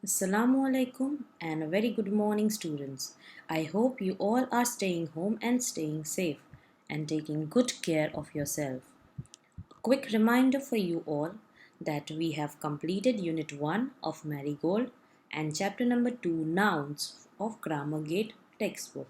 Assalamu alaikum and a very good morning, students. I hope you all are staying home and staying safe and taking good care of yourself. Quick reminder for you all that we have completed Unit 1 of Marigold and Chapter number 2 Nouns of Grammar Gate textbook.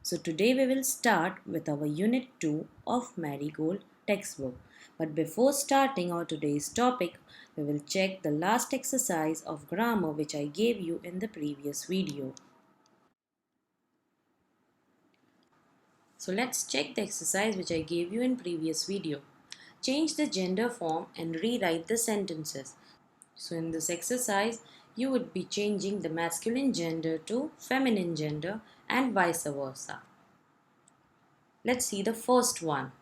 So today we will start with our Unit 2 of Marigold textbook. But before starting our today's topic, we will check the last exercise of grammar which I gave you in the previous video. So let's check the exercise which I gave you in previous video. Change the gender form and rewrite the sentences. So in this exercise, you would be changing the masculine gender to feminine gender and vice versa. Let's see the first one.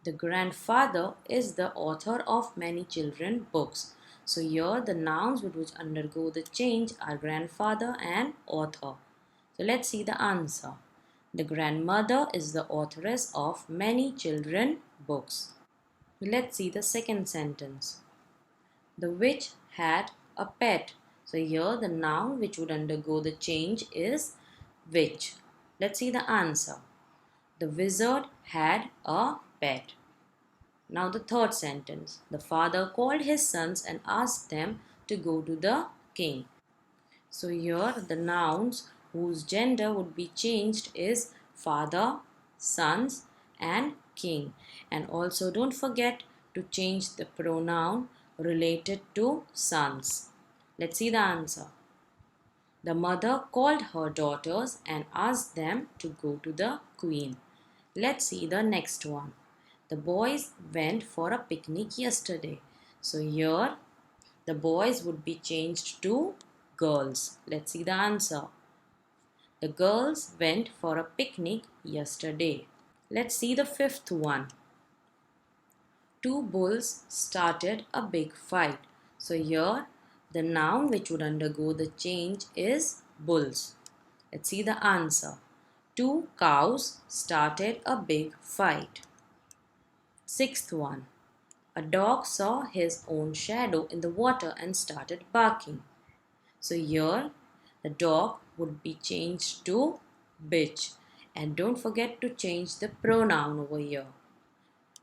The grandfather is the author of many children books. So here the nouns which undergo the change are grandfather and author. So let's see the answer. The grandmother is the authoress of many children books. Let's see the second sentence. The witch had a pet. So here the noun which would undergo the change is witch. Let's see the answer. The wizard had a pet. Now the third sentence. The father called his sons and asked them to go to the king. So here the nouns whose gender would be changed is father, sons and king. And also don't forget to change the pronoun related to sons. Let's see the answer. The mother called her daughters and asked them to go to the queen. Let's see the next one. The boys went for a picnic yesterday. So here the boys would be changed to girls. Let's see the answer. The girls went for a picnic yesterday. Let's see the fifth one. Two bulls started a big fight. So here the noun which would undergo the change is bulls. Let's see the answer. Two cows started a big fight. Sixth one. A dog saw his own shadow in the water and started barking. So here the dog would be changed to bitch. And don't forget to change the pronoun over here.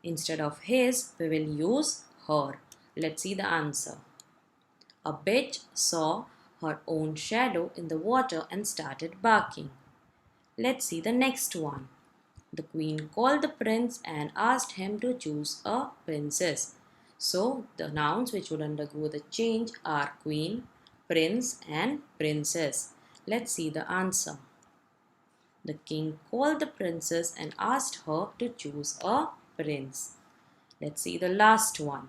Instead of his, we will use her. Let's see the answer. A bitch saw her own shadow in the water and started barking. Let's see the next one. The queen called the prince and asked him to choose a princess. So the nouns which would undergo the change are queen, prince and princess. Let's see the answer. The king called the princess and asked her to choose a prince. Let's see the last one.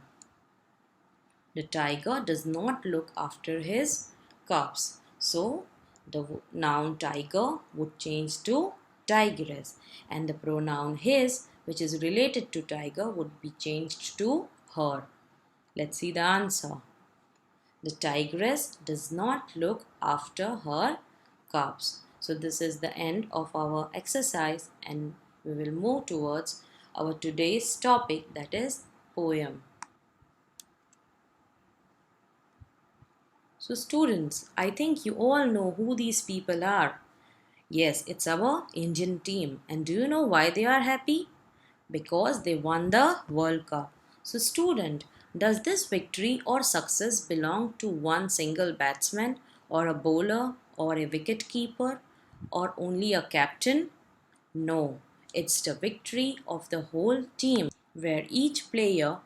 The tiger does not look after his cubs. So the noun tiger would change to tigress and the pronoun his which is related to tiger would be changed to her. Let's see the answer. The tigress does not look after her cubs. So this is the end of our exercise and we will move towards our today's topic, that is poem. So students, I think you all know who these people are. Yes, it's our Indian team. And do you know why they are happy? Because they won the World Cup. So student, does this victory or success belong to one single batsman or a bowler or a wicket keeper or only a captain? No, it's the victory of the whole team where each player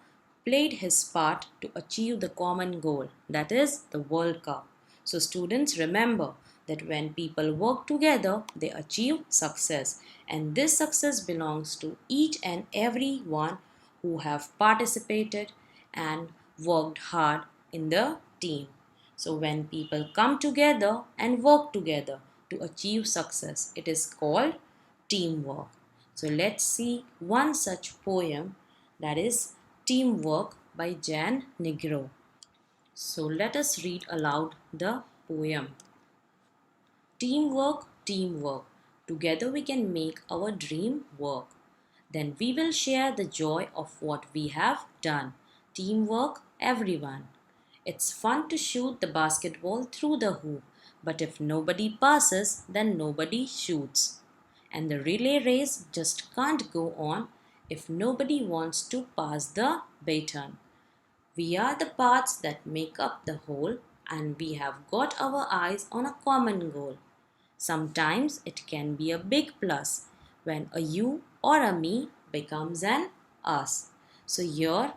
played his part to achieve the common goal, that is the World Cup. So students, remember that when people work together, they achieve success, and this success belongs to each and every one who have participated and worked hard in the team. So when people come together and work together to achieve success, it is called teamwork. So let's see one such poem, that is Teamwork by Jan Negro. So let us read aloud the poem. Teamwork, teamwork. Together we can make our dream work. Then we will share the joy of what we have done. Teamwork, everyone. It's fun to shoot the basketball through the hoop, but if nobody passes, then nobody shoots. And the relay race just can't go on if nobody wants to pass the baton. We are the parts that make up the whole, and we have got our eyes on a common goal. Sometimes it can be a big plus when a you or a me becomes an us. So here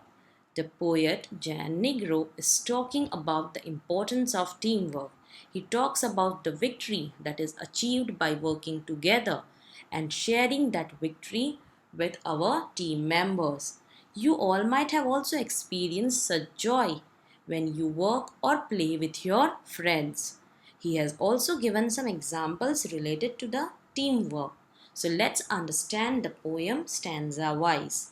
the poet Jan Negro is talking about the importance of teamwork. He talks about the victory that is achieved by working together and sharing that victory with our team members. You all might have also experienced such joy when you work or play with your friends. He has also given some examples related to the teamwork. So let's understand the poem stanza wise.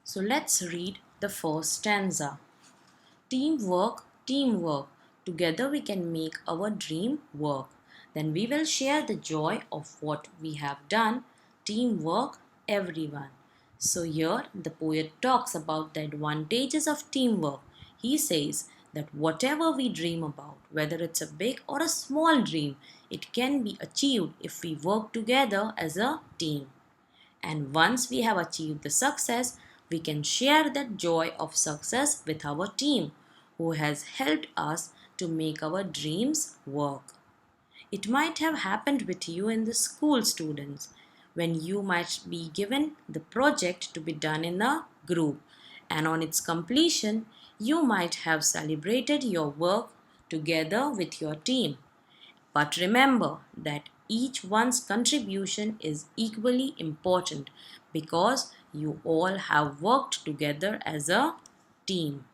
So let's read the first stanza. Teamwork, teamwork. Together we can make our dream work. Then we will share the joy of what we have done. Teamwork, everyone. So here the poet talks about the advantages of teamwork. He says that whatever we dream about, whether it's a big or a small dream, it can be achieved if we work together as a team. And once we have achieved the success, we can share that joy of success with our team who has helped us to make our dreams work. It might have happened with you in the school, students, when you might be given the project to be done in a group, and on its completion, you might have celebrated your work together with your team. But remember that each one's contribution is equally important because you all have worked together as a team.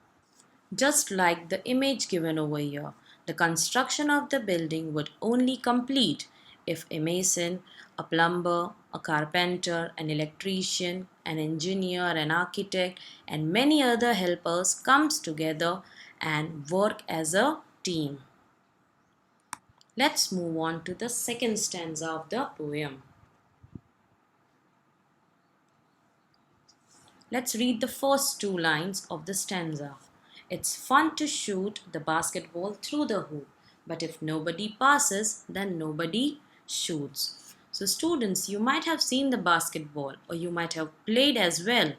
Just like the image given over here, the construction of the building would only complete if a mason, a plumber, a carpenter, an electrician, an engineer, an architect, and many other helpers comes together and work as a team. Let's move on to the second stanza of the poem. Let's read the first two lines of the stanza. It's fun to shoot the basketball through the hoop, but if nobody passes, then nobody shoots. So, students, you might have seen the basketball or you might have played as well.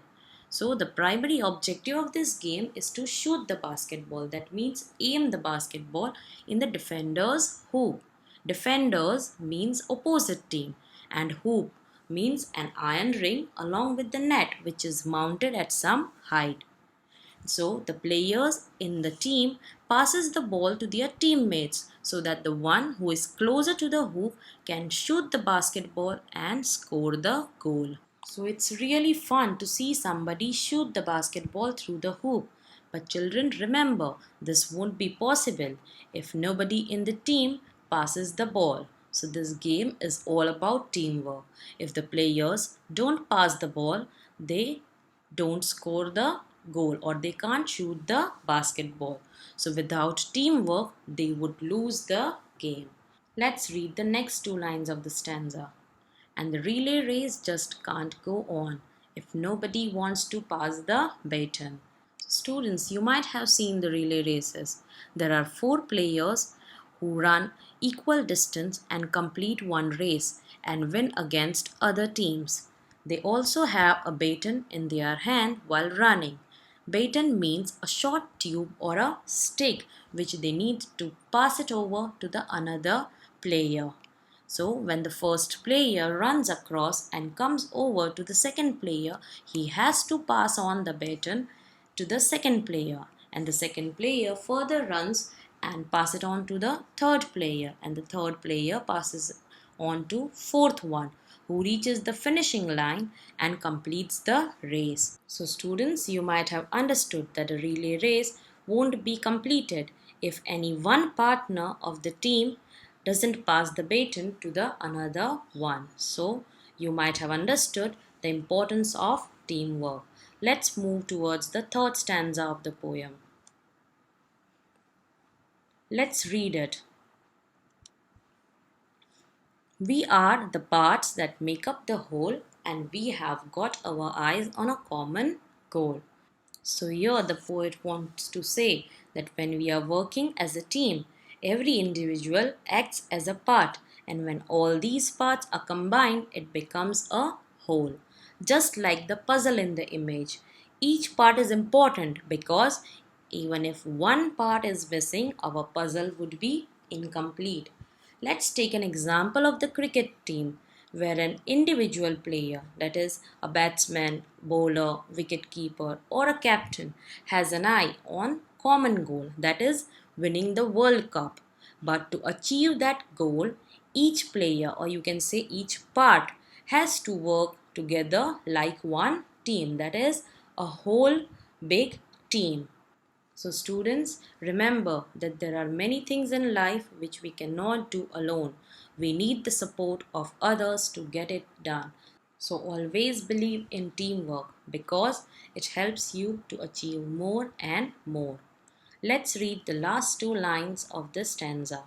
So, the primary objective of this game is to shoot the basketball. That means aim the basketball in the defender's hoop. Defenders means opposite team, and hoop means an iron ring along with the net which is mounted at some height. So the players in the team passes the ball to their teammates so that the one who is closer to the hoop can shoot the basketball and score the goal. So it's really fun to see somebody shoot the basketball through the hoop. But children, remember, this won't be possible if nobody in the team passes the ball. So this game is all about teamwork. If the players don't pass the ball, they don't score the goal or they can't shoot the basketball. So without teamwork, they would lose the game. Let's read the next two lines of the stanza. And the relay race just can't go on if nobody wants to pass the baton. Students, you might have seen the relay races. There are four players who run equal distance and complete one race and win against other teams. They also have a baton in their hand while running. Baton means a short tube or a stick which they need to pass it over to the another player. So when the first player runs across and comes over to the second player, he has to pass on the baton to the second player, and the second player further runs and pass it on to the third player, and the third player passes on to fourth one who reaches the finishing line and completes the race. So students, you might have understood that a relay race won't be completed if any one partner of the team doesn't pass the baton to the another one. So you might have understood the importance of teamwork. Let's move towards the third stanza of the poem. Let's read it. We are the parts that make up the whole, and we have got our eyes on a common goal. So here the poet wants to say that when we are working as a team, every individual acts as a part, and when all these parts are combined, it becomes a whole. Just like the puzzle in the image, each part is important because even if one part is missing, our puzzle would be incomplete. Let's take an example of the cricket team where an individual player, that is, a batsman, bowler, wicketkeeper, or a captain, has an eye on common goal, that is, winning the World Cup. But to achieve that goal, each player, or you can say each part, has to work together like one team, that is, a whole big team. So, students, remember that there are many things in life which we cannot do alone. We need the support of others to get it done. So, always believe in teamwork because it helps you to achieve more and more. Let's read the last two lines of this stanza.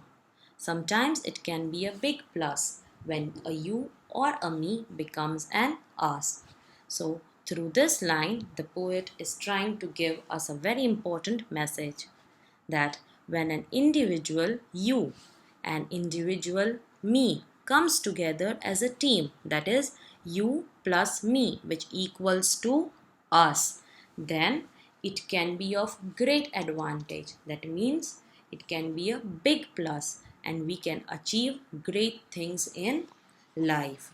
Sometimes it can be a big plus when a you or a me becomes an us. So, through this line, the poet is trying to give us a very important message that when an individual you and individual me comes together as a team, that is you plus me, which equals to us, then it can be of great advantage. That means it can be a big plus and we can achieve great things in life.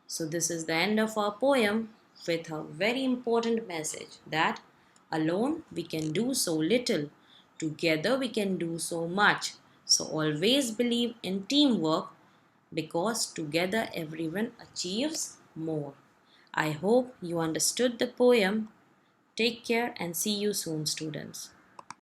So, this is the end of our poem with a very important message that alone we can do so little, together we can do so much. So, always believe in teamwork because together everyone achieves more. I hope you understood the poem. Take care and see you soon, students.